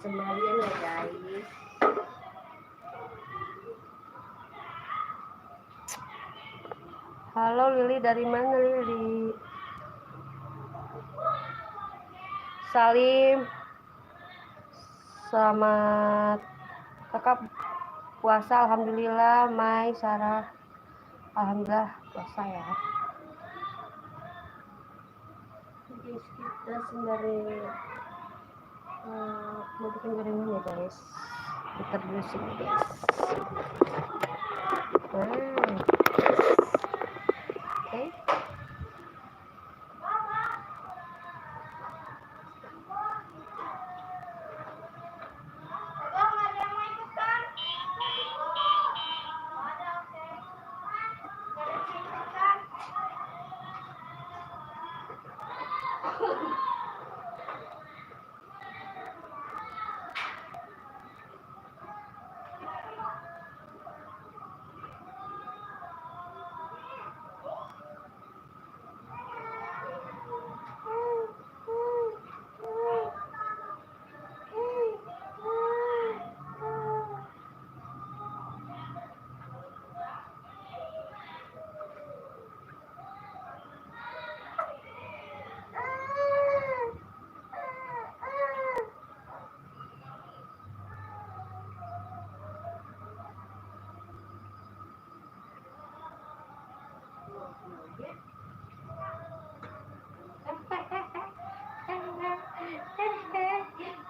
sembalian ya guys. Halo Lili, dari mana Lili? Salim, selamat kakak puasa. Alhamdulillah. Mai, Sarah, alhamdulillah puasa ya. Guys, kita sembari mau bikin gorengan ya guys. Kita dulu sini guys. Oke.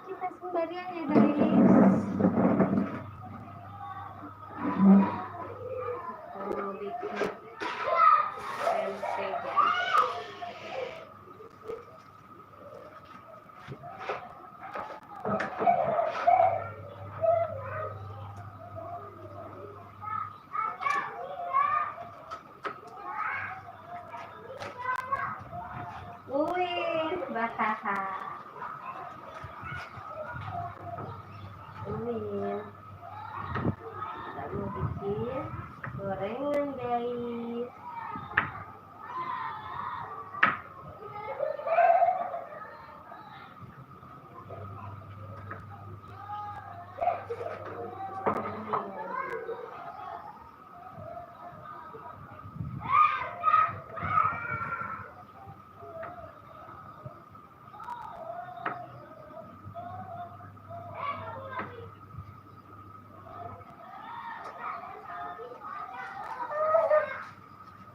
Kita sembarian ya guys. Mau bikin tempe guys. Wih, bahaha. Ini kita mau bikin gorengan guys.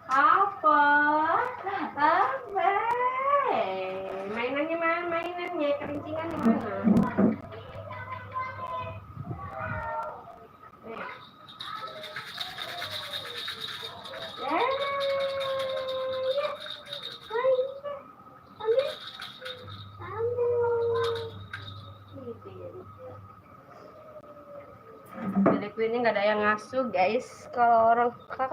Apa? Mainannya mana? Mainannya kerincingannya mana? Dedekku ini nggak ada yang ngasuh guys. Kalau orang kakak